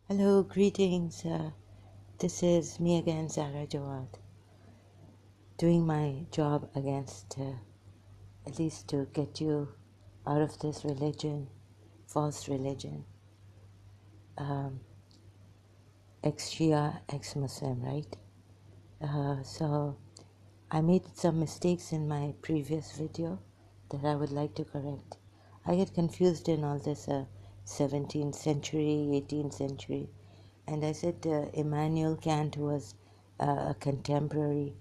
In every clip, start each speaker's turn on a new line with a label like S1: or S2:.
S1: Hello, greetings. This is me again, Zara Jawad, doing my job against, at least to get you out of this religion, false religion, um, ex-Shia, ex-Muslim, right? So I made some mistakes in my previous video that I would like to correct. I get confused in all this 17th century, 18th century, and I said Immanuel Kant was a contemporary.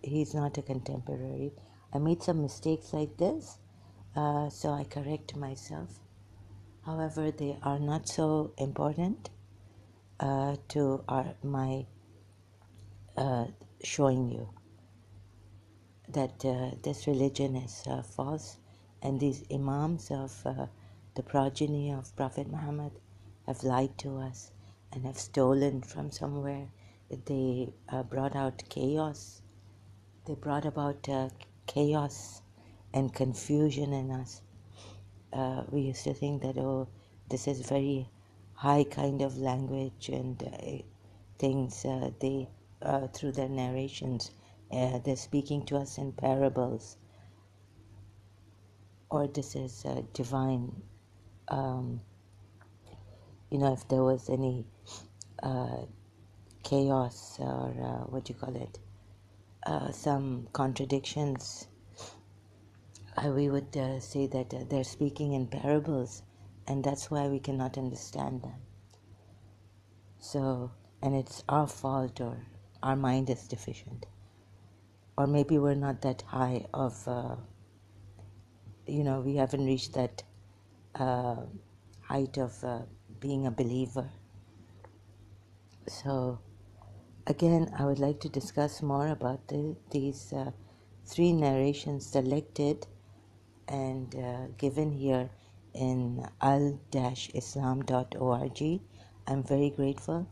S1: He's not a contemporary. I made some mistakes like this, so I correct myself. However, they are not so important to my showing you that this religion is false, and these imams of the progeny of Prophet Muhammad have lied to us and have stolen from somewhere. They brought out chaos. They brought about chaos and confusion in us. We used to think that, oh, this is very high kind of language and things. They through their narrations, they're speaking to us in parables, or this is divine. Um, if there was any uh, chaos or what do you call it, some contradictions, we would say that they're speaking in parables, and that's why we cannot understand them. So, and it's our fault, or our mind is deficient, or maybe we're not that high of, we haven't reached that uh, height of being a believer. So, again, I would like to discuss more about these three narrations selected and given here in al-islam.org. I'm very grateful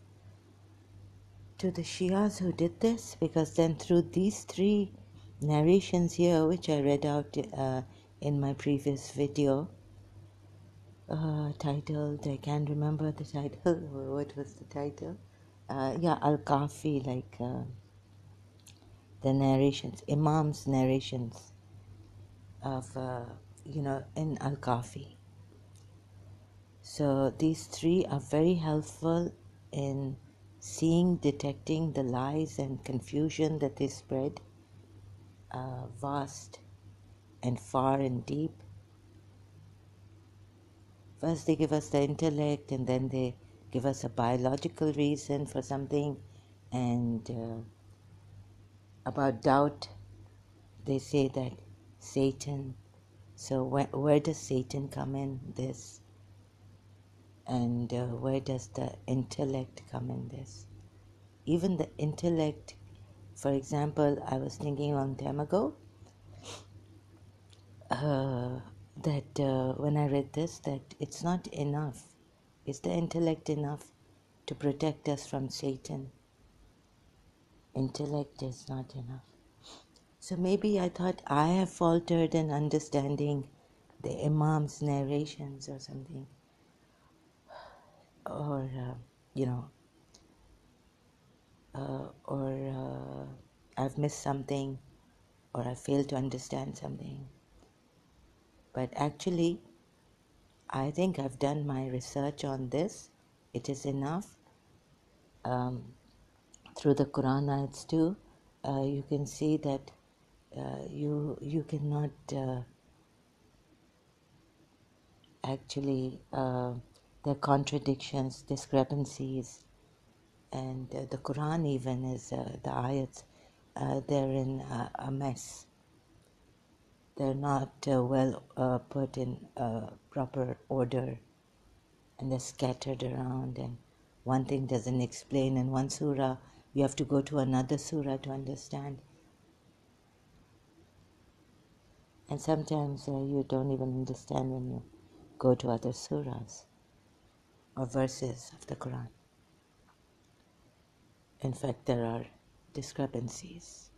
S1: to the Shias who did this, because then through these three narrations here, which I read out in my previous video, titled, I can't remember the title, what was the title? Al-Kafi, like the narrations, Imam's narrations of, in Al-Kafi. So these three are very helpful in seeing, detecting the lies and confusion that they spread, vast and far and deep. First they give us the intellect, and then they give us a biological reason for something, and about doubt, they say that Satan. So where does Satan come in this? And where does the intellect come in this? Even the intellect, for example, I was thinking a long time ago that when I read this, that it's not enough. Is the intellect enough to protect us from Satan? Intellect is not enough. So maybe I thought I have faltered in understanding the Imam's narrations or something, or I've missed something, or I failed to understand something. But actually, I think I've done my research on this. It is enough. Through the Quran ayats too, you can see that you cannot actually, there are contradictions, discrepancies, and the Quran even is, the ayats, they're in a mess. They're not well put in proper order, and they're scattered around, and one thing doesn't explain in one surah, you have to go to another surah to understand. And sometimes you don't even understand when you go to other surahs or verses of the Quran. In fact, there are discrepancies.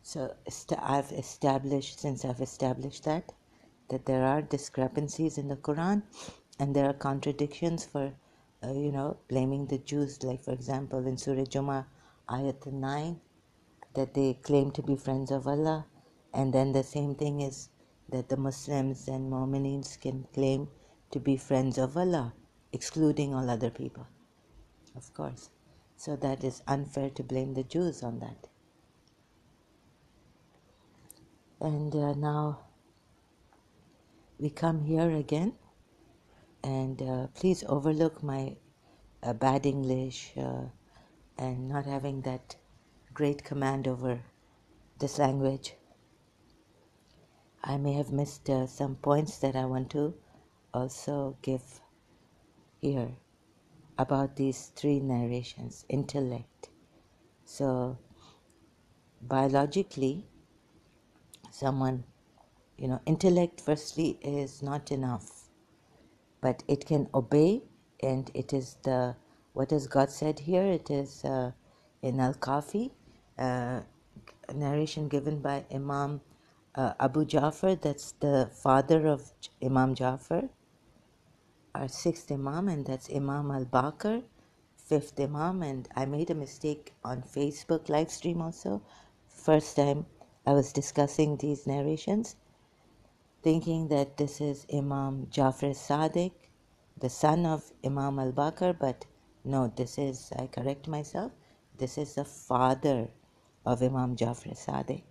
S1: So since I've established that there are discrepancies in the Quran, And there are contradictions for, blaming the Jews. Like, for example, in Surah Jummah, Ayat 9, that they claim to be friends of Allah. And then the same thing is that the Muslims and Mu'minins can claim to be friends of Allah, excluding all other people, of course. So that is unfair to blame the Jews on that. And now we come here again, and please overlook my bad English and not having that great command over this language. I may have missed some points that I want to also give here about these three narrations. Intellect. So biologically, someone, intellect firstly is not enough, but it can obey, and it is what has God said here? It is in Al-Kafi, a narration given by Imam Abu Ja'far, that's the father of Imam Ja'far, our sixth Imam, and that's Imam al-Baqir, fifth Imam. And I made a mistake on Facebook live stream also. First time I was discussing these narrations, thinking that this is Imam Ja'far Sadiq, the son of Imam al-Baqir, but no, I correct myself, this is the father of Imam Ja'far Sadiq.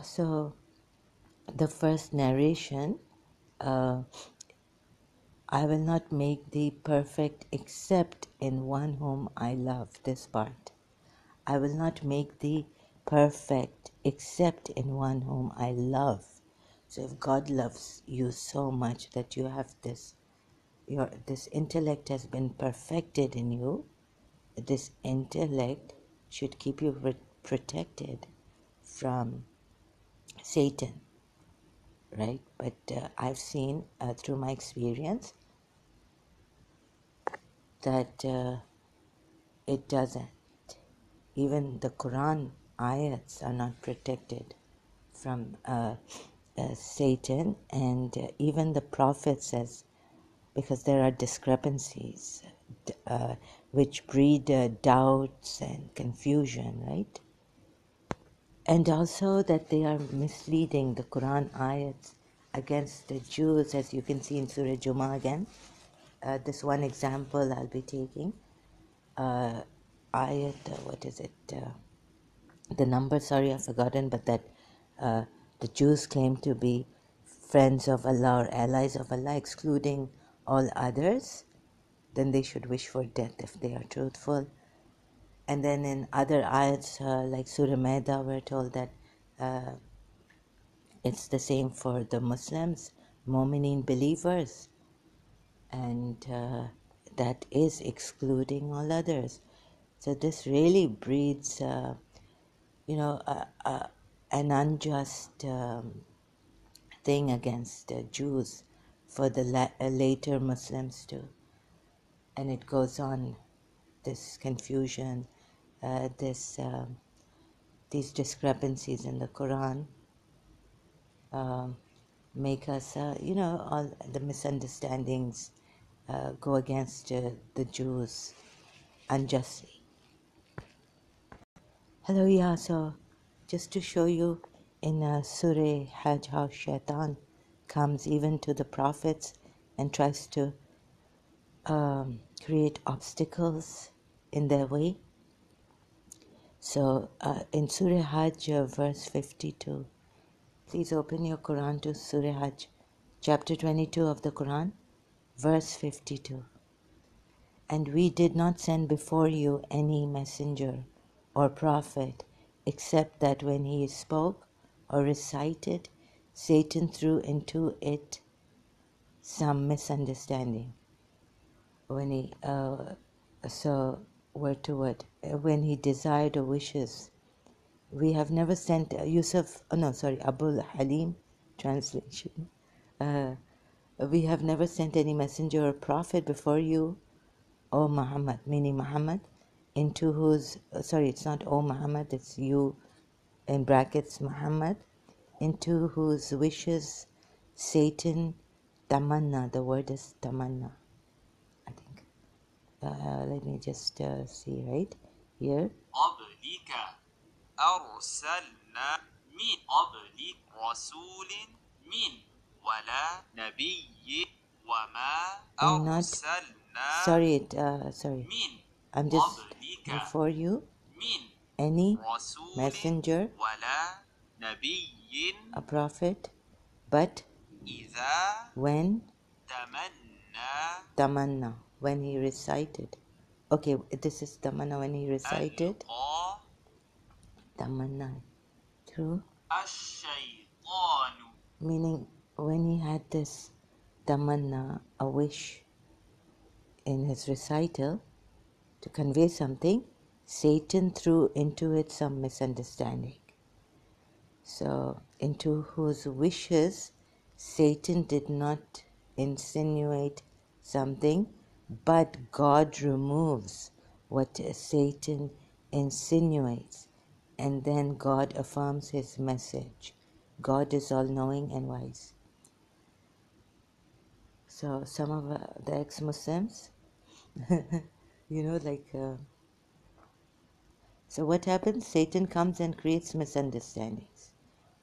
S1: So the first narration, uh, I will not make thee perfect except in one whom I love. This part. I will not make thee perfect except in one whom I love. So if God loves you so much that you have this intellect has been perfected in you, this intellect should keep you protected from Satan, right? But I've seen through my experience that it doesn't. Even the Quran ayats are not protected from Satan, and even the Prophet says, because there are discrepancies which breed doubts and confusion, right? And also that they are misleading the Quran ayats against the Jews, as you can see in Surah Jummah again. This one example I'll be taking. Ayat, what is it? The number, sorry, I've forgotten, but that the Jews claim to be friends of Allah or allies of Allah, excluding all others, then they should wish for death if they are truthful. And then in other ayats, like Surah Madad, we're told that it's the same for the Muslims, Mu'mineen believers, and that is excluding all others. So this really breeds an unjust thing against Jews for the later Muslims too. And it goes on, this confusion, these discrepancies in the Quran make us, all the misunderstandings go against the Jews unjustly. Hello, yeah, so just to show you in Surah Hajj how Shaitan comes even to the prophets and tries to create obstacles in their way. So in Surah Hajj, verse 52, please open your Quran to Surah Hajj, chapter 22 of the Quran, verse 52. And we did not send before you any messenger or prophet, except that when he spoke or recited, Satan threw into it some misunderstanding. When he, so word to word, when he desired or wishes, we have never sent Abul Halim translation. We have never sent any messenger or prophet before you, O Muhammad, meaning Muhammad, into whose, it's not O Muhammad, it's you in brackets Muhammad, into whose wishes Satan tamanna. The word is tamanna, I think. Let me just see right here.
S2: قبلك أرسلنا من قبل رسول من ولا نبي وما
S1: And not,
S2: أرسلنا
S1: sorry,
S2: من
S1: I'm just
S2: قبلك
S1: before you,
S2: من
S1: any
S2: رسول
S1: messenger,
S2: ولا نبي
S1: a prophet, but
S2: إذا
S1: when
S2: تمنى
S1: tamanna, when he recited. Okay, this is tamanna when he recited.
S2: ألقى
S1: Tamanna, true.
S2: الشيطان
S1: Meaning when he had this tamanna, a wish in his recital to convey something, Satan threw into it some misunderstanding. So, into whose wishes Satan did not insinuate something, but God removes what Satan insinuates, and then God affirms his message. God is all knowing and wise. So, some of the ex Muslims, so what happens? Satan comes and creates misunderstandings.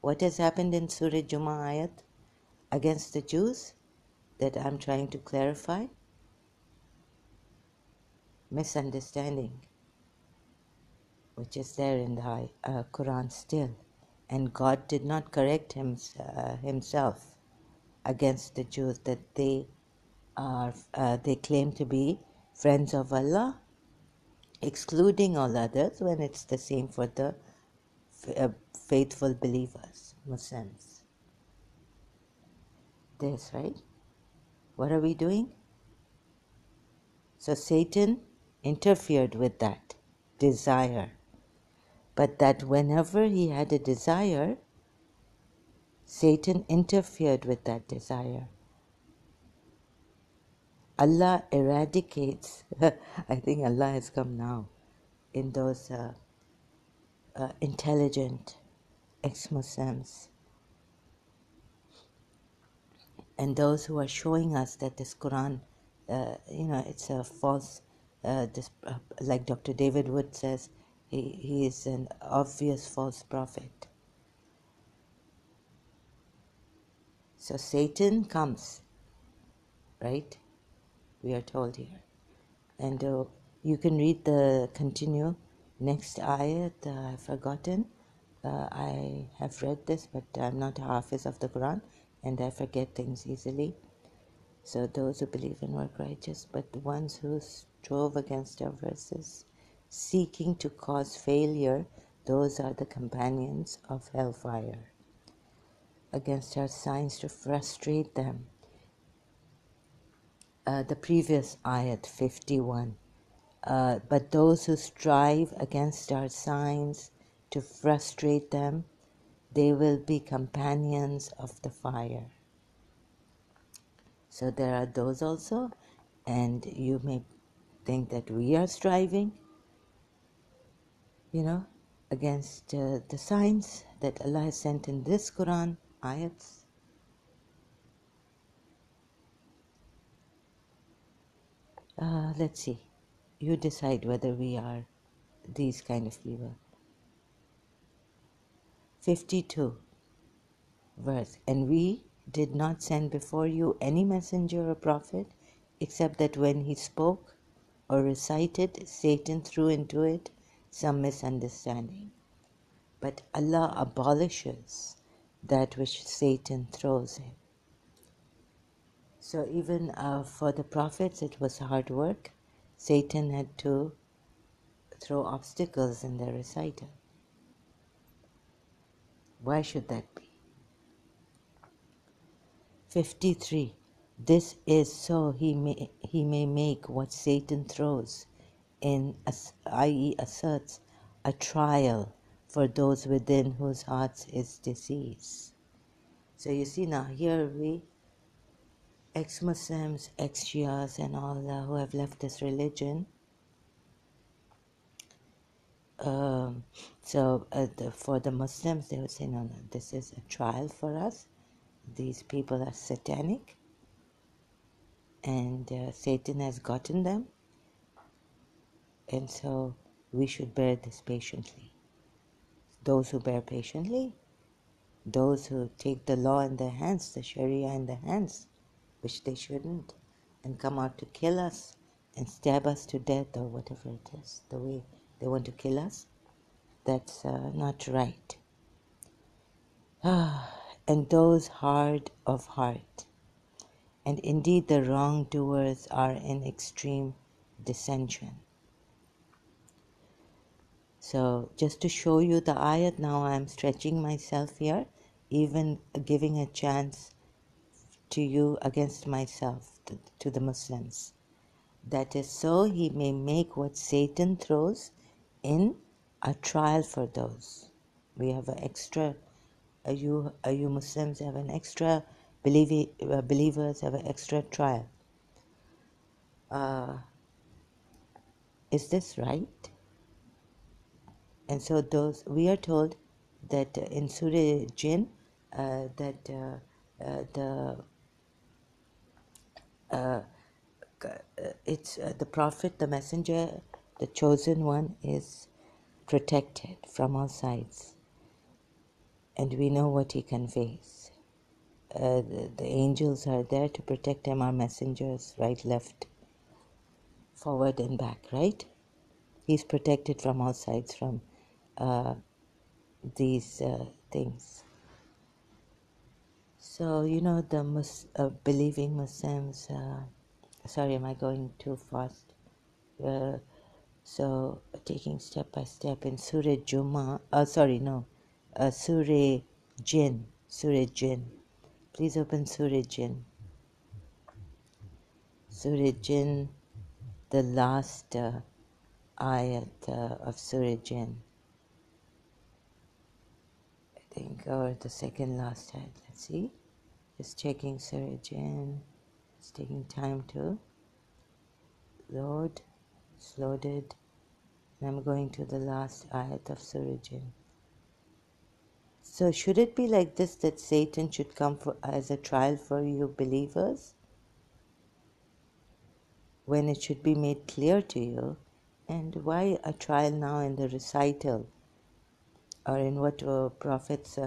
S1: What has happened in Surah Jummah ayat against the Jews that I'm trying to clarify? Misunderstanding, which is there in the Quran still. And God did not correct himself against the Jews that they claim to be friends of Allah, excluding all others when it's the same for the faithful believers, Muslims. This, right? What are we doing? So Satan interfered with that desire. But that whenever he had a desire, Satan interfered with that desire. Allah eradicates, I think Allah has come now, in those intelligent ex-Muslims and those who are showing us that this Quran, it's a false, like Dr. David Wood says, he is an obvious false prophet. So Satan comes, right? We are told here. And you can read the continue next ayat. I've forgotten. I have read this, but I'm not a hafiz of the Quran, and I forget things easily. So those who believe and work righteous, but the ones who strove against our verses, seeking to cause failure, those are the companions of hellfire. Against our signs to frustrate them. The previous ayat 51. But those who strive against our signs to frustrate them, they will be companions of the fire. So there are those also, and you may think that we are striving, against the signs that Allah has sent in this Quran, ayats. Let's see. You decide whether we are these kind of people. 52 verse. And we did not send before you any messenger or prophet, except that when he spoke or recited, Satan threw into it some misunderstanding. But Allah abolishes that which Satan throws in. So even for the prophets, it was hard work. Satan had to throw obstacles in their recital. Why should that be? 53. This is so he may make what Satan throws in, i.e. asserts, a trial for those within whose hearts is disease. So you see now, here we, ex-Muslims, ex-Shias and all who have left this religion, for the Muslims, they would say, no, this is a trial for us. These people are satanic. and Satan has gotten them, and so we should bear this patiently. Those who bear patiently, those who take the law in their hands, the Sharia in their hands, which they shouldn't, and come out to kill us and stab us to death or whatever it is, the way they want to kill us, that's not right. And those hard of heart, and indeed the wrongdoers are in extreme dissension. So just to show you the ayat, now I'm stretching myself here, even giving a chance to you against myself, to the Muslims. That is so he may make what Satan throws in a trial for those. We have an extra, you Muslims have an extra, believers have an extra trial. Is this right? And so those, we are told that in Surah Jinn, that the it's the prophet, the messenger, the chosen one is protected from all sides, and we know what he conveys. The angels are there to protect him, our messengers, right, left, forward and back, right? He's protected from all sides from these things. So, you know, the believing Muslims, sorry, am I going too fast? So, taking step by step in Surah Surah Jinn. Please open Surah Jinn. Surah Jinn, the last ayat of Surah Jinn, I think, or the second last ayat. Let's see. Just checking Surah Jinn. It's taking time to load. It's loaded. And I'm going to the last ayat of Surah Jinn. So should it be like this, that Satan should come as a trial for you believers, when it should be made clear to you? And why a trial now in the recital, or in what prophets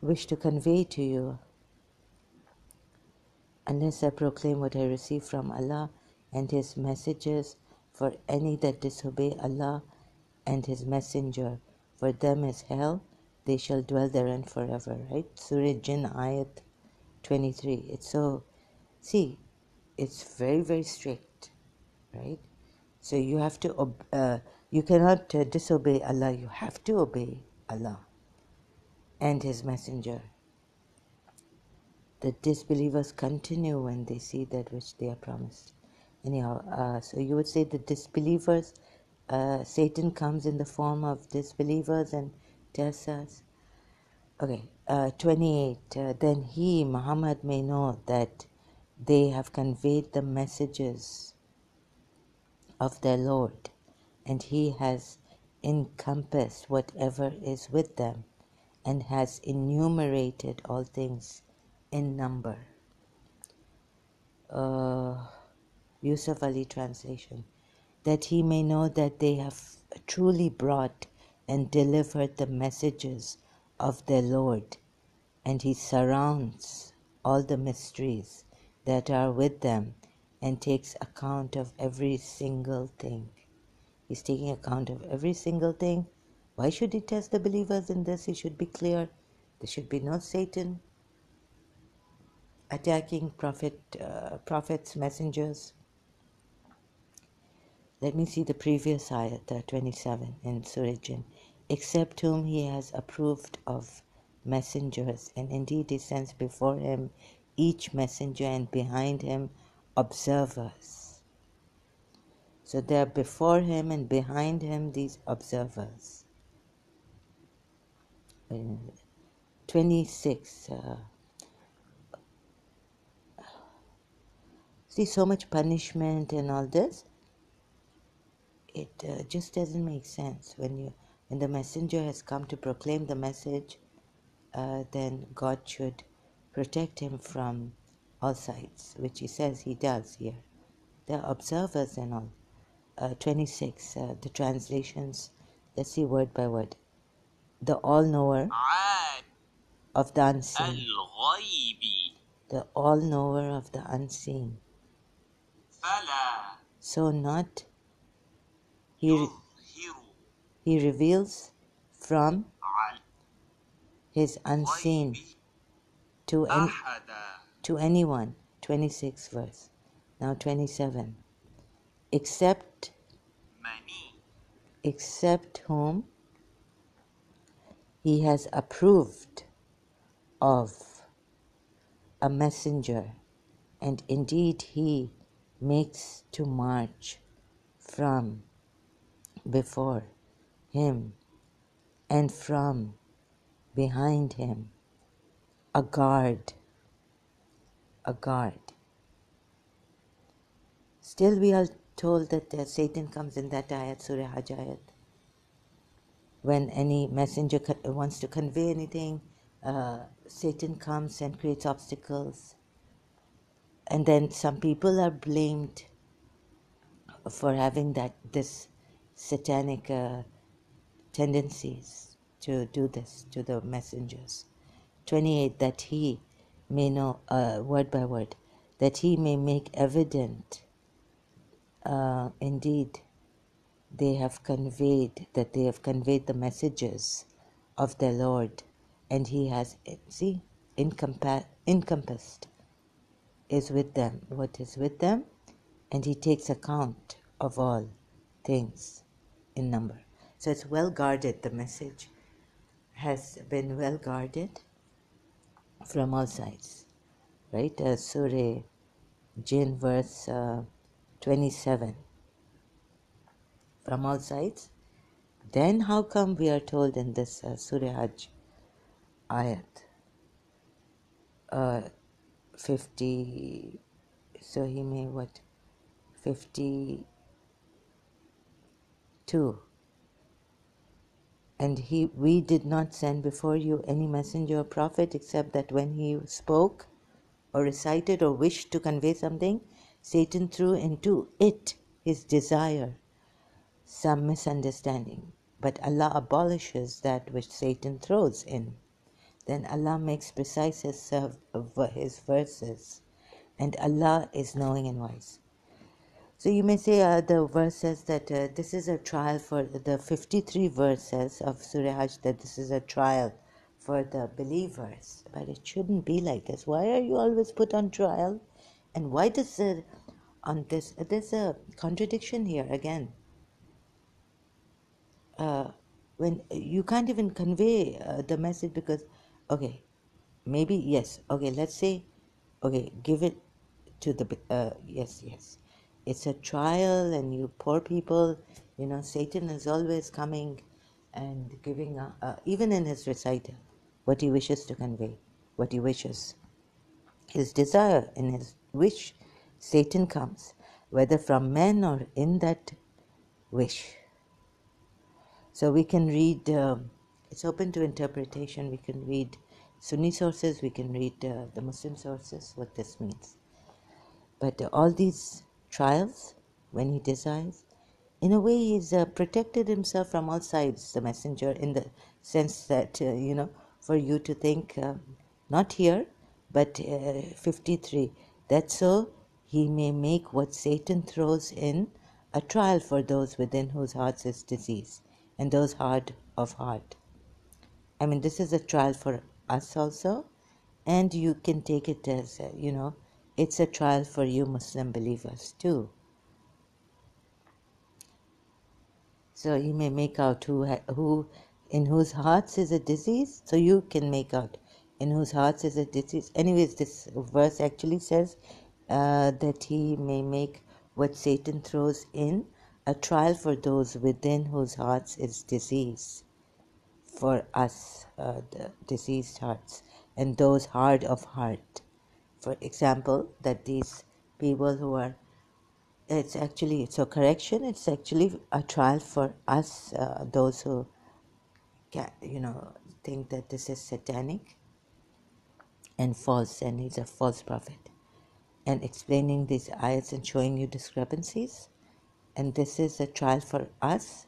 S1: wish to convey to you? Unless I proclaim what I receive from Allah and His messages, for any that disobey Allah and His messenger, for them is hell, they shall dwell therein forever, right? Surah Jinn, ayat 23. It's so, see, it's very, very strict, right? So you have to, you cannot disobey Allah, you have to obey Allah and His messenger. The disbelievers continue when they see that which they are promised. Anyhow, so you would say the disbelievers, Satan comes in the form of disbelievers and tests us. Okay, 28. Then he, Muhammad, may know that they have conveyed the messages of their Lord, and he has encompassed whatever is with them, and has enumerated all things in number. Yusuf Ali translation, that he may know that they have truly brought and delivered the messages of their Lord, and he surrounds all the mysteries that are with them and takes account of every single thing. He's taking account of every single thing. Why should he test the believers in this? He should be clear. There should be no Satan attacking prophets, messengers. Let me see the previous ayat, 27 in Surah Jinn. Except whom he has approved of messengers, and indeed he sends before him each messenger, and behind him observers. So there are before him and behind him these observers. 26. See, so much punishment and all this. It just doesn't make sense. When the messenger has come to proclaim the message, then God should protect him from all sides, which he says he does here. They're observers and all. 26, the translations, let's see word by word. The all-knower
S2: عالم
S1: of the unseen.
S2: الغيب
S1: The all-knower of the unseen.
S2: فلا
S1: So not,
S2: يظهر
S1: he reveals from
S2: على
S1: his unseen
S2: الغيب
S1: to
S2: أحدا
S1: to anyone. 26 verse. Now 27. Except whom he has approved of a messenger, and indeed he makes to march from before him and from behind him a guard. Still we are told that Satan comes in that ayat, Surah Hajj ayat. When any messenger wants to convey anything, Satan comes and creates obstacles. And then some people are blamed for having this satanic tendencies to do this to the messengers. 28, that he may know, word by word, that he may make evident, indeed, they have conveyed the messages of their Lord, and he has, encompassed is with them, what is with them, and he takes account of all things in number. So it's well guarded, the message has been well guarded from all sides, right? Surah Jinn verse 27, from all sides. Then how come we are told in this Surah Hajj ayat 50, so he may what, 52, and we did not send before you any messenger or prophet except that when he spoke or recited or wished to convey something, Satan threw into it his desire, some misunderstanding. But Allah abolishes that which Satan throws in. Then Allah makes precise his verses, and Allah is knowing and wise. So you may say the verse says that this is a trial for the 53 verses of Surah Hajj, that this is a trial for the believers. But it shouldn't be like this. Why are you always put on trial? And why does on this, there's a contradiction here again. When you can't even convey the message because, okay, maybe, yes, okay, let's say, okay, give it to the, yes, it's a trial, and you poor people, Satan is always coming and giving, even in his recital, what he wishes to convey, what he wishes, his desire, in his wish, Satan comes, whether from men or in that wish. So we can read, it's open to interpretation. We can read Sunni sources, we can read the Muslim sources, what this means. But all these trials, when he desires, in a way he's protected himself from all sides, the messenger, in the sense that, for you to think, not here, but 53, that so he may make what Satan throws in a trial for those within whose hearts is disease, and those hard of heart. I mean, this is a trial for us also, and you can take it as, it's a trial for you Muslim believers too. So he may make out who in whose hearts is a disease, so you can make out in whose hearts is a disease. Anyways, this verse actually says that he may make what Satan throws in a trial for those within whose hearts is disease. For us, the diseased hearts, and those hard of heart. For example, that these people who are, it's actually a trial for us, those who think that this is satanic and false, and he's a false prophet. and explaining these ayats and showing you discrepancies. And this is a trial for us,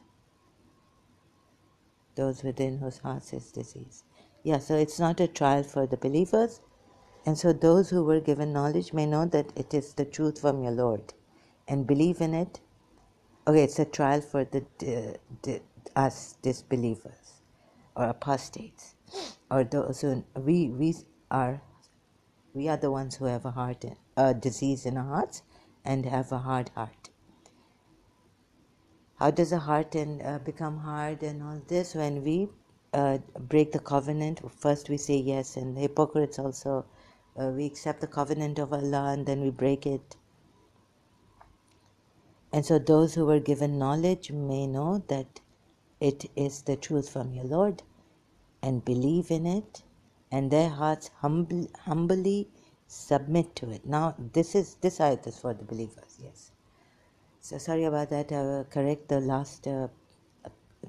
S1: those within whose hearts is disease. Yeah, so it's not a trial for the believers. And so those who were given knowledge may know that it is the truth from your Lord and believe in it. Okay, it's a trial for us disbelievers or apostates, or those who we are the ones who have a disease in our hearts and have a hard heart. How does a heart become hard and all this? When we break the covenant, first we say yes, and the hypocrites also, we accept the covenant of Allah and then we break it. And so those who were given knowledge may know that it is the truth from your Lord and believe in it, and their hearts humbly submit to it. Now, this ayat is for the believers, yes. So sorry about that. I will correct the last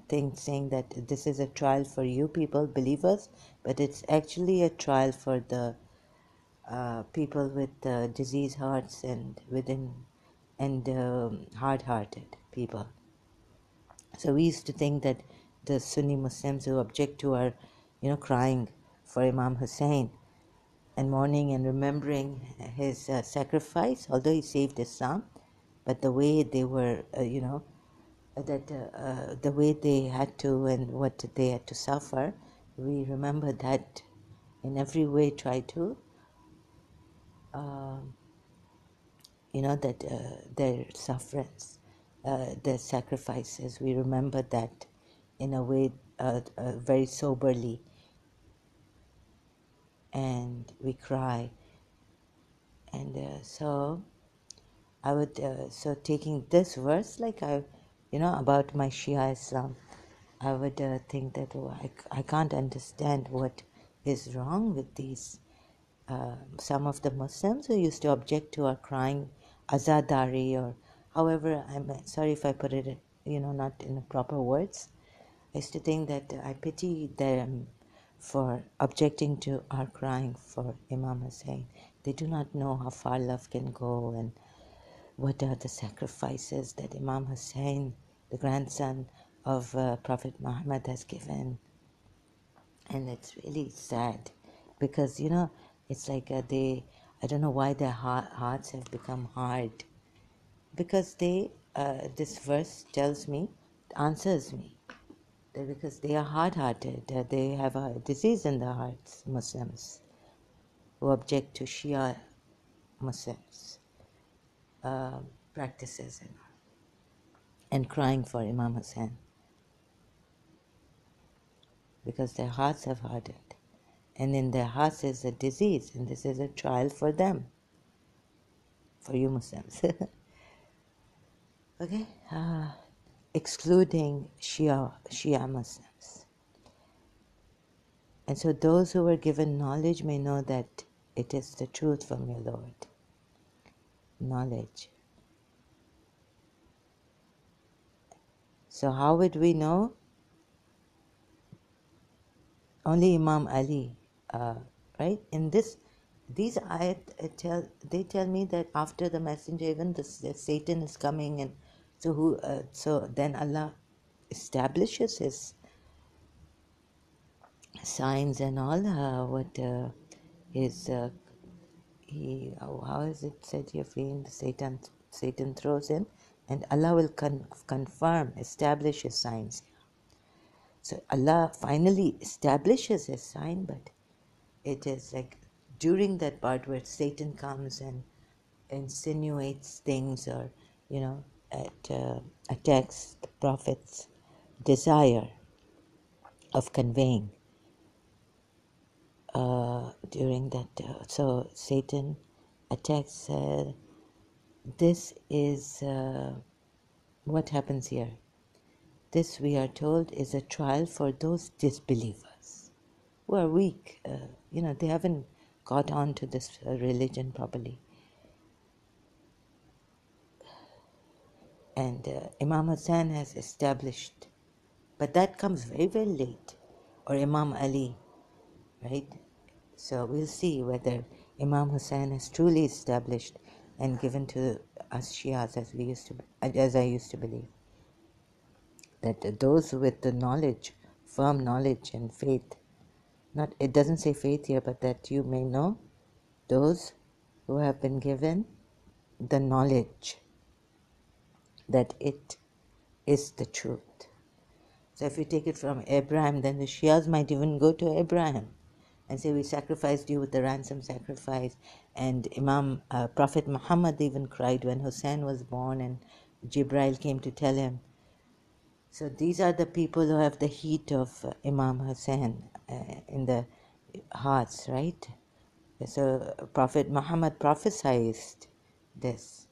S1: thing saying that this is a trial for you people, believers, but it's actually a trial for the people with diseased hearts and hard-hearted people. So we used to think that the Sunni Muslims who object to our, crying for Imam Hussein and mourning and remembering his sacrifice, although he saved Islam, but the way they were, the way they had to and what they had to suffer, we remember that in every way try to, that their sufferance, their sacrifices, we remember that in a way very soberly, and we cry. And so I would, so taking this verse, like about my Shia Islam, I would think that I can't understand what is wrong with these. Some of the Muslims who used to object to our crying azadari, or however, I'm sorry if I put it, not in the proper words. I used to think that I pity them for objecting to our crying for Imam Hussein. They do not know how far love can go and what are the sacrifices that Imam Hussein, the grandson of Prophet Muhammad, has given. And it's really sad because, it's like I don't know why their hearts have become hard. Because this verse tells me, answers me, that because they are hard-hearted, they have a disease in their hearts, Muslims, who object to Shia Muslims' practices and crying for Imam Hussein. Because their hearts have hardened. And in their hearts is a disease, and this is a trial for them, for you Muslims. Okay? Excluding Shia Muslims. And so those who were given knowledge may know that it is the truth from your Lord. Knowledge. So how would we know? Only Imam Ali, right? In these ayat they tell me that after the messenger, even the Satan is coming, and so then Allah establishes his signs and all. How is it said here? Satan throws in, and Allah will confirm, establish his signs. So Allah finally establishes his sign, but it is like during that part where Satan comes and insinuates things, or attacks the prophet's desire of conveying during that. So Satan attacks. This is what happens here. This, we are told, is a trial for those disbelievers who are weak. They haven't got on to this religion properly. And Imam Hassan has established, but that comes very, very late. Or Imam Ali, right? So we'll see whether Imam Hussein is truly established and given to us Shias, as I used to believe, that those with the knowledge, firm knowledge and faith, not it doesn't say faith here, but that you may know those who have been given the knowledge that it is the truth. So if you take it from Abraham, then the Shias might even go to Abraham and say, we sacrificed you with the ransom sacrifice. And Prophet Muhammad even cried when Hussein was born and Jibril came to tell him. So these are the people who have the heat of Imam Hussein in the hearts, right? So Prophet Muhammad prophesied this.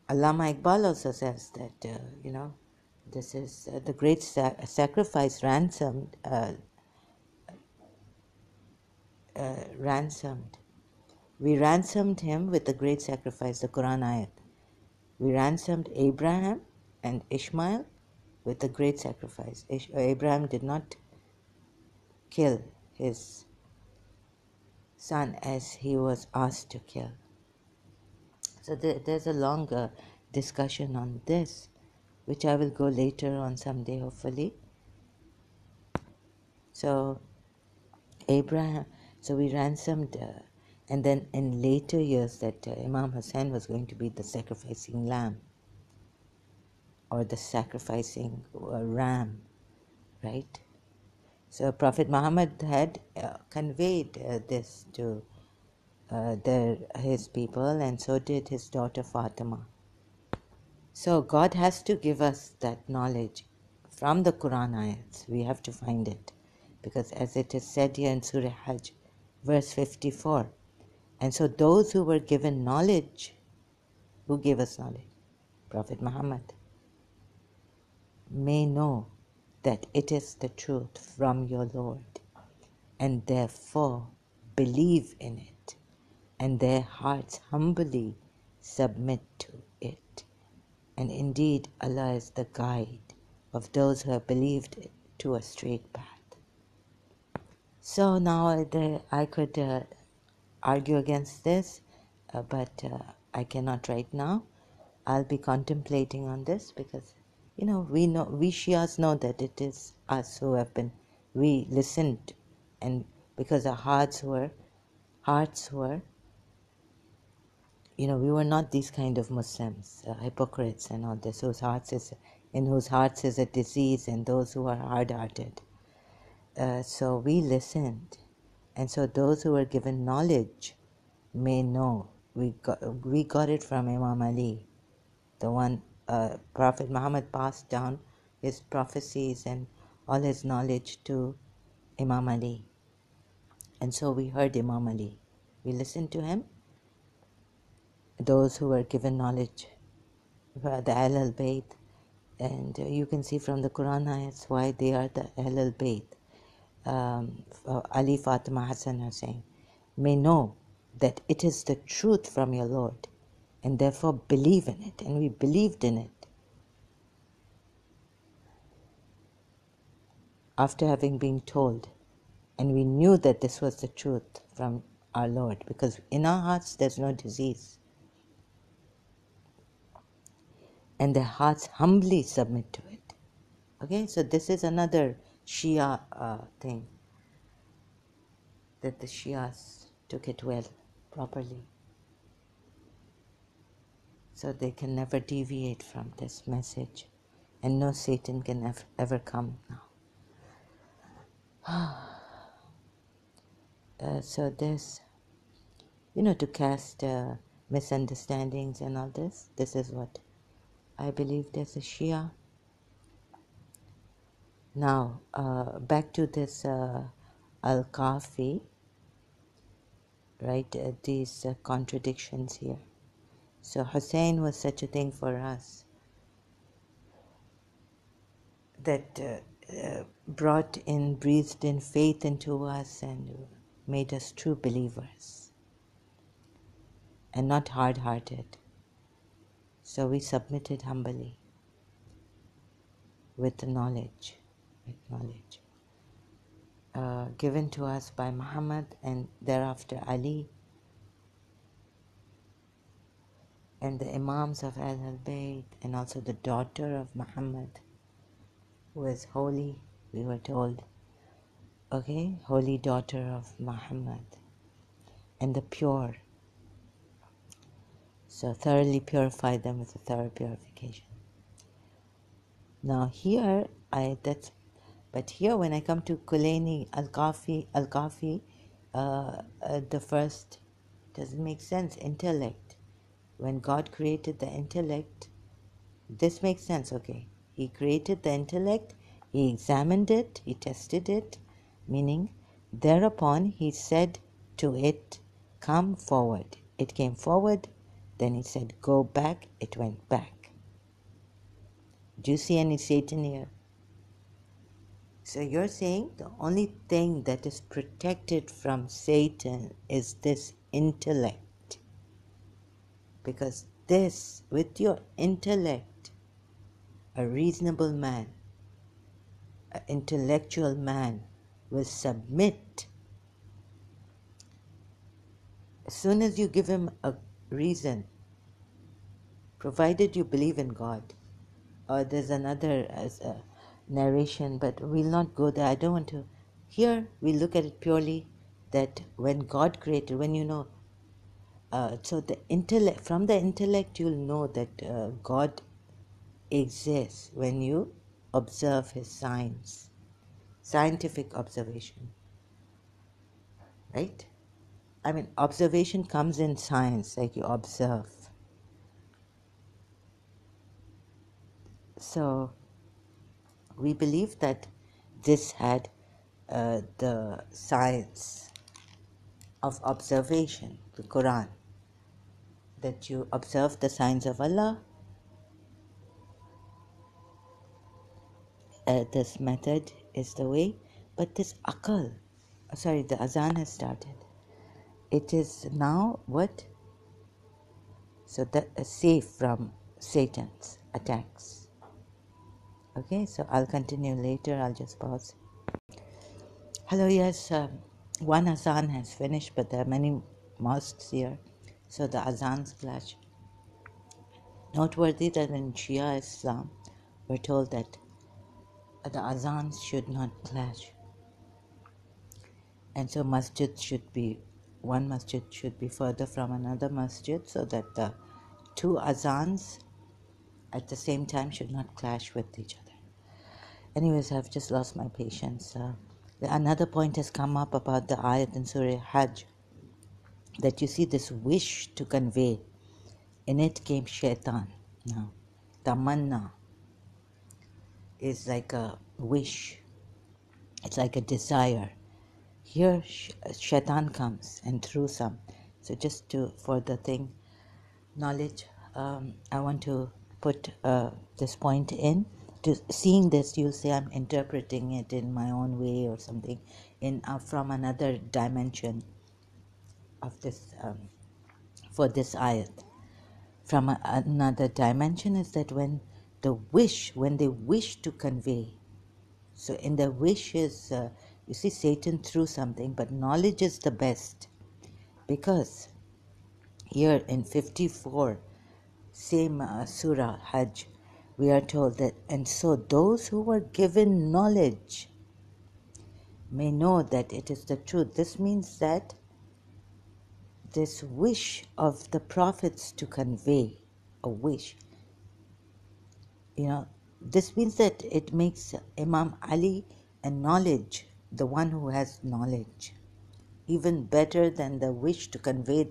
S1: Allama Iqbal also says that, this is the great sacrifice ransomed. We ransomed him with the great sacrifice, the Quran ayat. We ransomed Abraham and Ishmael with the great sacrifice. Abraham did not kill his son as he was asked to kill. So there's a longer discussion on this, which I will go later on someday, hopefully. So we ransomed, and then in later years that Imam Hussein was going to be the sacrificing lamb or the sacrificing ram, right? So Prophet Muhammad had conveyed this to his people, and so did his daughter Fatima. So God has to give us that knowledge from the Quran ayats. We have to find it, because as it is said here in Surah Hajj, verse 54, and so those who were given knowledge, who gave us knowledge? Prophet Muhammad, may know that it is the truth from your Lord, and therefore believe in it, and their hearts humbly submit to it. And indeed, Allah is the guide of those who have believed to a straight path. So now I could argue against this, but I cannot right now. I'll be contemplating on this because, we Shias know that it is us who have been, we listened, and because our hearts were, we were not these kind of Muslims, hypocrites and all this, in whose hearts is a disease, and those who are hard-hearted. So we listened, and so those who were given knowledge may know. We got it from Imam Ali, the one Prophet Muhammad passed down his prophecies and all his knowledge to Imam Ali. And so we heard Imam Ali. We listened to him. Those who were given knowledge, the Ahl al-Bayt, and you can see from the Quran ayats why they are the Ahl al-Bayt. Ali, Fatima, Hassan, Hussein, may know that it is the truth from your Lord, and therefore believe in it. And we believed in it after having been told, and we knew that this was the truth from our Lord, because in our hearts there's no disease, and their hearts humbly submit to it. Okay, so this is another Shia thing, that the Shias took it well, properly. So they can never deviate from this message, and no Satan can ever come now. So this, to cast misunderstandings and all this is what I believed as a Shia. Now, back to this Al-Kafi, right, these contradictions here. So Hussein was such a thing for us that breathed in faith into us and made us true believers and not hard-hearted. So we submitted humbly with knowledge, given to us by Muhammad and thereafter Ali, and the Imams of Ahl Bayt, and also the daughter of Muhammad, who is holy, we were told. Okay, holy daughter of Muhammad, and the pure. So thoroughly purify them with a thorough purification. Now here, but here when I come to Kulaini Al-Kafi, the first doesn't make sense. Intellect. When God created the intellect, this makes sense, okay. He created the intellect, he examined it, he tested it, meaning thereupon he said to it, come forward. It came forward, then he said, go back, it went back. Do you see any Satan here? So you're saying the only thing that is protected from Satan is this intellect. Because this, with your intellect, a reasonable man, an intellectual man will submit. As soon as you give him a reason, provided you believe in God. Or there's another as a narration, but we'll not go there. I don't want to. Here we look at it purely that when God created, when you know, so the intellect, from the intellect you'll know that God exists when you observe his signs, scientific observation, right? I mean, observation comes in science, like you observe. So we believe that this had the science of observation, the Quran, that you observe the signs of Allah. This method is the way, but this akal, sorry, the azan has started. It is now what? So that safe from Satan's attacks. Okay, so I'll continue later. I'll just pause. Hello, yes, one azan has finished, but there are many mosques here, so the azans clash. Noteworthy that in Shia Islam, we're told that the azans should not clash. And so one masjid should be further from another masjid so that the two azans at the same time should not clash with each other. Anyways, I've just lost my patience. Another point has come up about the ayat in Surah Hajj, that you see this wish to convey. In it came shaitan. Now, tamanna is like a wish. It's like a desire. Here, shaitan comes and through some. So just for the thing, knowledge, I want to put this point in. To seeing this, you'll say I'm interpreting it in my own way or something, from another dimension of this, for this ayat. From another dimension is that when they wish to convey, so in the wish is, you see Satan threw something, but knowledge is the best. Because here in 54, same Surah Hajj, we are told that, and so those who were given knowledge may know that it is the truth. This means that this wish of the prophets to convey a wish, this means that it makes Imam Ali and knowledge, the one who has knowledge, even better than the wish to convey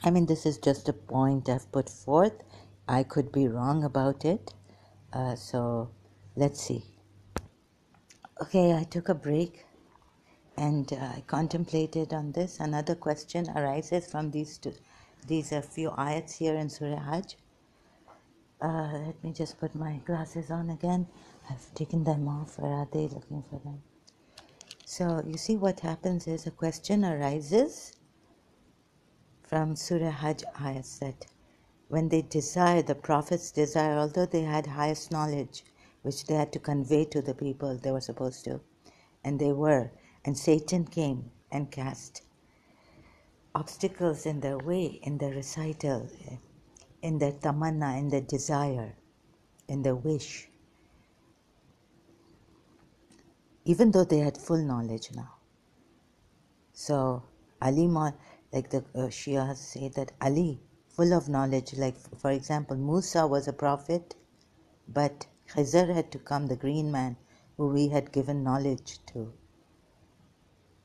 S1: this is just a point I've put forth. I could be wrong about it. So let's see. Okay, I took a break and I contemplated on this. Another question arises from these few ayats here in Surah Hajj. Let me just put my glasses on again. I've taken them off. Where are they? Looking for them. So you see what happens is a question arises from Surah Hajj ayats that when they desire, the prophets desire, although they had highest knowledge, which they had to convey to the people they were supposed to, and they were, and Satan came and cast obstacles in their way, in their recital, in their tamanna, in their desire, in their wish, even though they had full knowledge now. So Ali, like the Shias say that Ali, full of knowledge, like for example, Musa was a prophet, but Khizr had to come, the green man, who we had given knowledge to.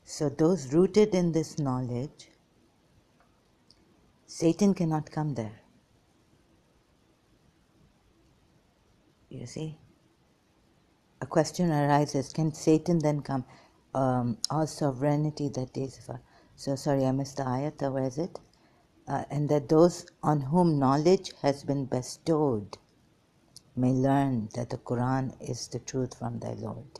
S1: So those rooted in this knowledge, Satan cannot come there. You see? A question arises, can Satan then come? All sovereignty that is, so sorry, I missed the ayat, where is it? And that those on whom knowledge has been bestowed may learn that the Quran is the truth from thy Lord.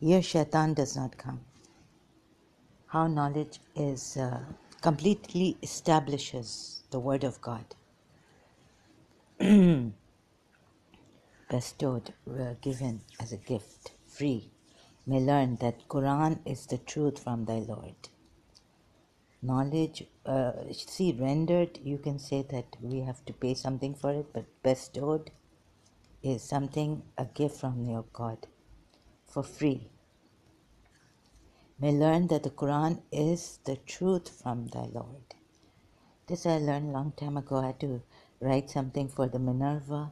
S1: Here Shaitan does not come. How knowledge is completely establishes the word of God. Bestowed, given as a gift, free, may learn that Quran is the truth from thy Lord. Knowledge, see, rendered, you can say that we have to pay something for it, but bestowed is something, a gift from your God, for free. May learn that the Quran is the truth from thy Lord. This I learned a long time ago. I had to write something for the Minerva,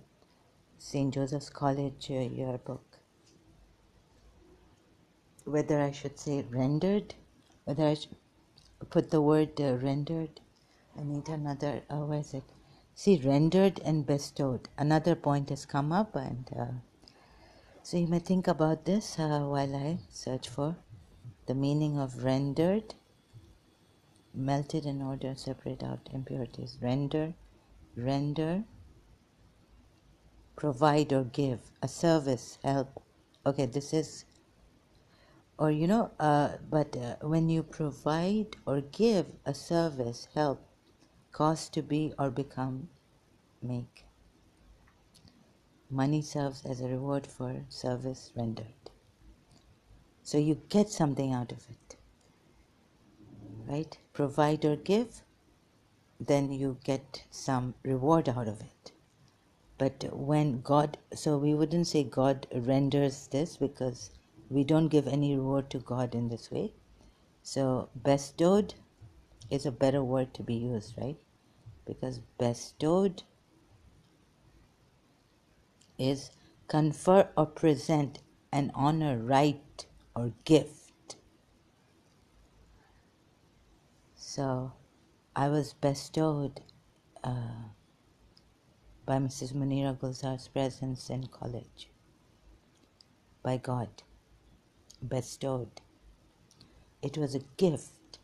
S1: St. Joseph's College yearbook. Whether I should say rendered, whether I should put the word rendered. I need another, where is it? See, rendered and bestowed. Another point has come up, and so you may think about this while I search for the meaning of rendered. Melted in order, separate out impurities. Render, provide or give, a service, help. Okay, this is, or but when you provide or give a service, help, cause to be or become, make. Money serves as a reward for service rendered. So you get something out of it, right? Provide or give, then you get some reward out of it. But when God, so we wouldn't say God renders this because we don't give any reward to God in this way. So bestowed is a better word to be used, right? Because bestowed is confer or present an honor, right, or gift. So I was bestowed by Mrs. Munira Gulzar's presence in college. By God. Bestowed. It was a gift.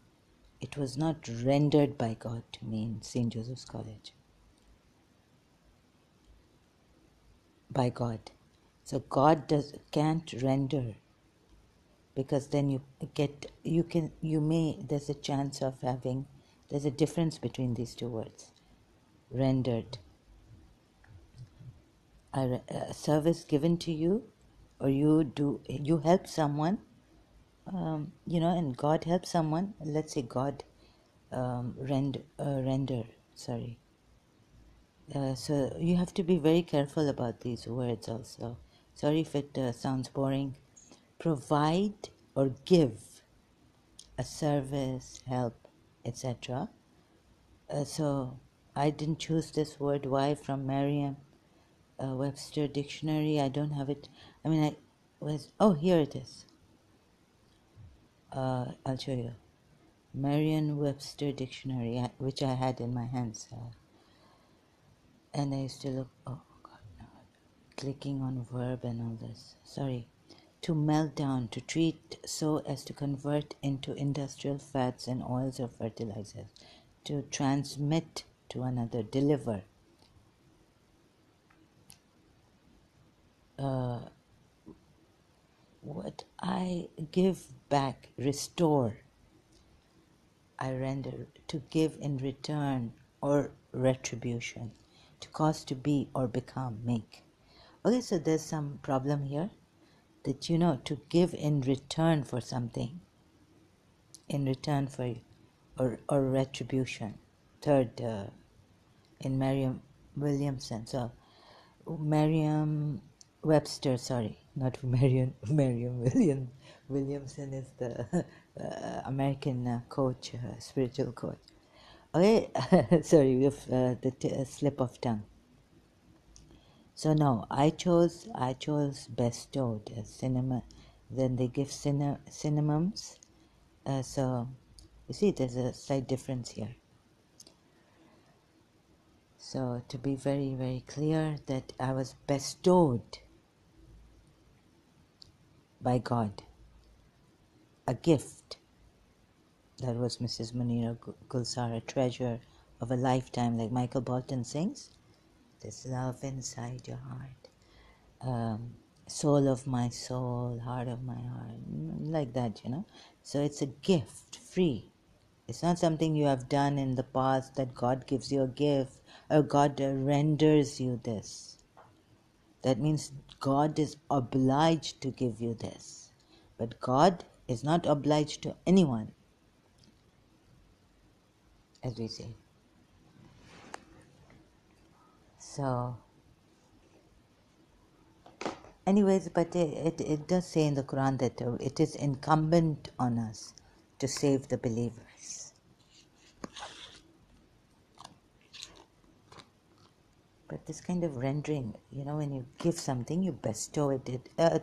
S1: It was not rendered by God to me in St. Joseph's College. By God. So God can't render, because then there's a chance of there's a difference between these two words. Rendered. A service given to you, or you help someone, and God helps someone. Let's say God render. Sorry. So you have to be very careful about these words also. Sorry if it sounds boring. Provide or give a service, help, etc. So I didn't choose this word. Why? From Merriam Webster Dictionary. I don't have it. I mean, here it is. I'll show you. Merriam-Webster Dictionary, which I had in my hands. And I used to look, oh God, no, clicking on verb and all this. Sorry. To melt down, to treat so as to convert into industrial fats and oils or fertilizers. To transmit to another, deliver. What I give back, restore. I render, to give in return or retribution, to cause to be or become, make. Okay, so there's some problem here that to give in return for something. in return for, or retribution. Third, in Merriam Williamson. So Merriam Webster, sorry, not Merriam Williamson is the American coach, spiritual coach. Okay, sorry, with the slip of tongue. So no, I chose bestowed cinema. Then they give synonyms. So you see, there's a slight difference here. So to be very, very clear, that I was bestowed by God a gift. That was Mrs. Munira Gulsar, a treasure of a lifetime, like Michael Bolton sings. There's love inside your heart. Soul of my soul, heart of my heart, like that, you know. So it's a gift, free. It's not something you have done in the past that God gives you a gift or God renders you this. That means God is obliged to give you this. But God is not obliged to anyone, as we say. So, anyways, but it does say in the Quran that it is incumbent on us to save the believers. But this kind of rendering, you know, when you give something, you bestow it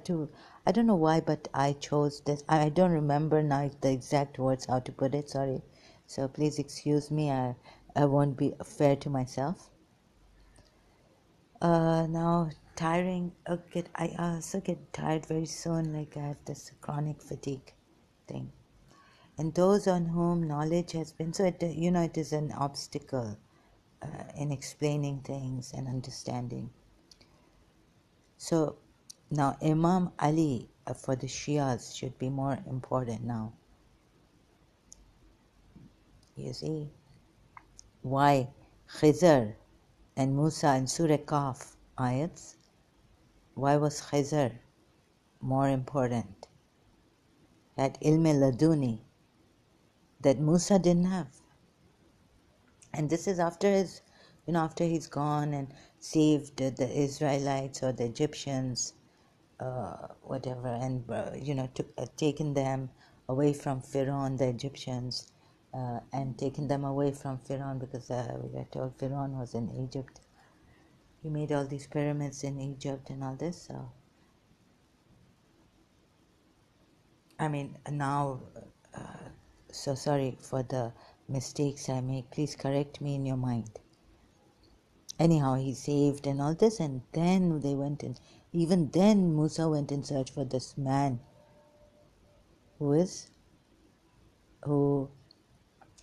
S1: to, I don't know why, but I chose this. I don't remember now the exact words, how to put it, sorry. So please excuse me, I won't be fair to myself. Now, tiring, okay, I also get tired very soon, like I have this chronic fatigue thing. And those on whom knowledge has been, so it, you know, it is an obstacle in explaining things and understanding. So now Imam Ali for the Shias should be more important now. You see, why Khizr and Musa in Surah Kaf ayats, why was Khizr more important? Had ilm laduni that Musa didn't have. And this is after his, you know, after he's gone and saved the Israelites or the Egyptians, whatever, and you know, taken them away from Pharaoh, the Egyptians, and taken them away from Pharaoh because we were told Pharaoh was in Egypt. He made all these pyramids in Egypt and all this. So, I mean, now, so sorry for the mistakes I make. Please correct me in your mind. Anyhow, he saved and all this, and then they went in. Even then, Musa went in search for this man who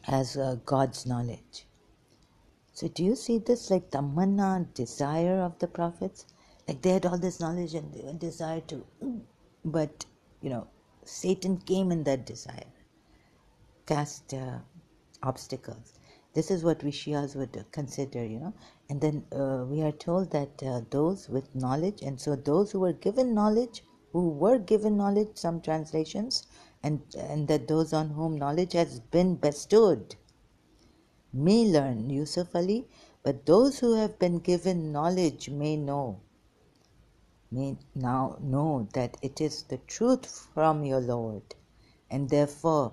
S1: has God's knowledge. So do you see this like tamanna, desire of the prophets? Like they had all this knowledge and they desire to, but you know, Satan came in that desire, cast obstacles. This is what we Shias would consider, you know. And then we are told that those with knowledge, and so those who were given knowledge, some translations, and that those on whom knowledge has been bestowed may learn, Yusuf Ali, but those who have been given knowledge may now know that it is the truth from your Lord, and therefore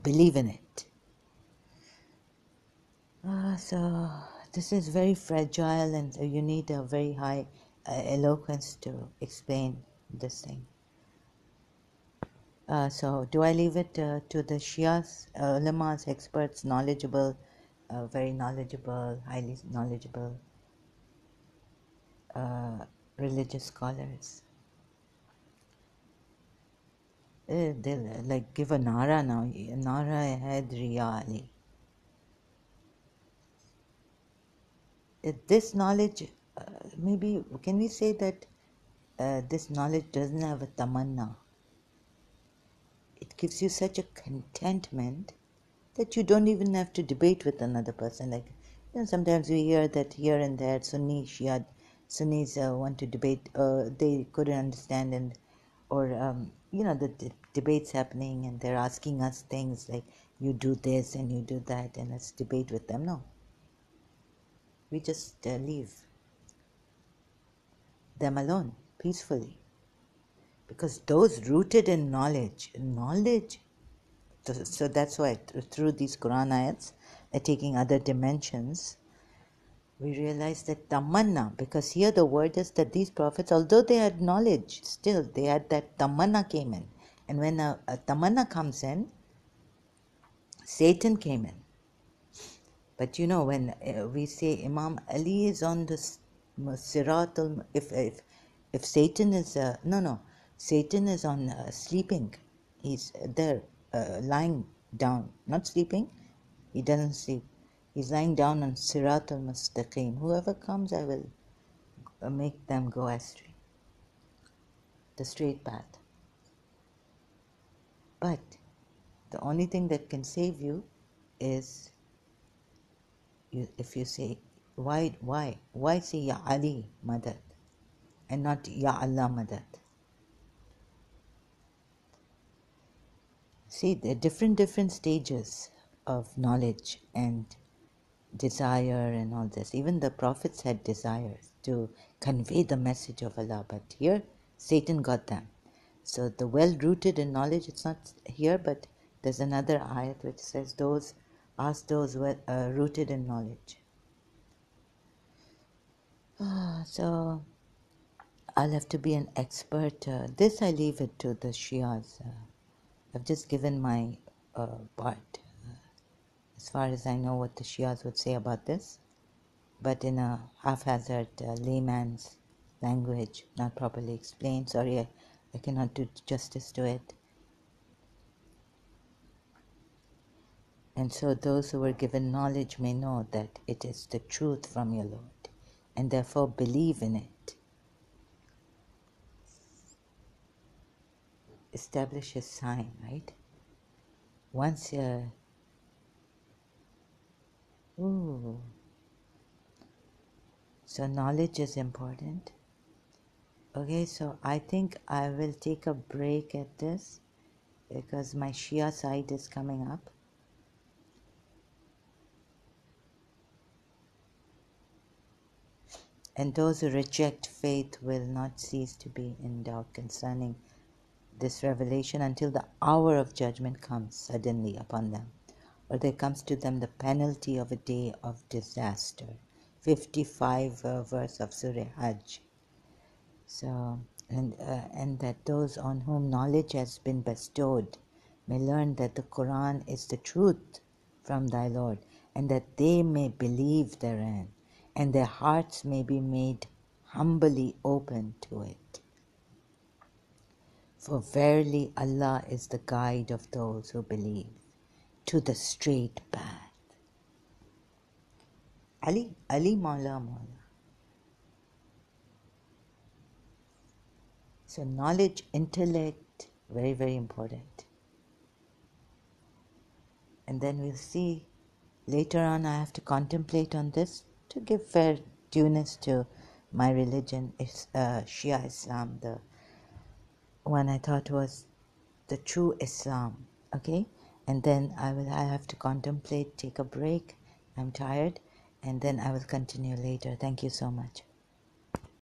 S1: believe in it. So this is very fragile, and you need a very high eloquence to explain this thing. So do I leave it to the Shias, ulamas, experts, knowledgeable, very knowledgeable, highly knowledgeable religious scholars? They'll like give a nara now. Nara Hadri Ali. This knowledge, maybe can we say that this knowledge doesn't have a tamanna? It gives you such a contentment that you don't even have to debate with another person. Like, you know, sometimes we hear that here and there, Sunnis want to debate, they couldn't understand, and or you know, the debates happening and they're asking us things like, you do this and you do that and let's debate with them. No. We just leave them alone peacefully. Because those rooted in knowledge, so that's why through these Quran ayats, taking other dimensions, we realize that tamanna, because here the word is that these prophets, although they had knowledge, still they had that tamanna came in. And when a tamanna comes in, Satan came in. But you know, when we say Imam Ali is on the Sirat if Satan is Satan is on sleeping. He's there lying down, not sleeping. He doesn't sleep. He's lying down on Sirat al-Mustaqim. Whoever comes, I will make them go astray, the straight path. But the only thing that can save you is if you say, why say Ya Ali Madad and not Ya Allah Madad? See, there are different stages of knowledge and desire and all this. Even the prophets had desires to convey the message of Allah, but here Satan got them. So the well-rooted in knowledge, it's not here, but there's another ayat which says, ask those rooted in knowledge. So I'll have to be an expert. This I leave it to the Shias. I've just given my part. As far as I know what the Shias would say about this, but in a haphazard layman's language, not properly explained. Sorry, I cannot do justice to it. And so those who were given knowledge may know that it is the truth from your Lord, and therefore believe in it. Establish a sign, right? Once so knowledge is important. Okay, so I think I will take a break at this because my Shia side is coming up. And those who reject faith will not cease to be in doubt concerning this revelation until the hour of judgment comes suddenly upon them, or there comes to them the penalty of a day of disaster. 55 verse of Surah Hajj. So, and that those on whom knowledge has been bestowed may learn that the Quran is the truth from thy Lord, and that they may believe therein, and their hearts may be made humbly open to it. For verily Allah is the guide of those who believe to the straight path. Ali Maula Maula. So knowledge, intellect, very, very important. And then we'll see later on. I have to contemplate on this to give fair dueness to my religion, Shia Islam, the one I thought was the true Islam. Okay, and then I have to contemplate, take a break. I'm tired, and then I will continue later. Thank you so much.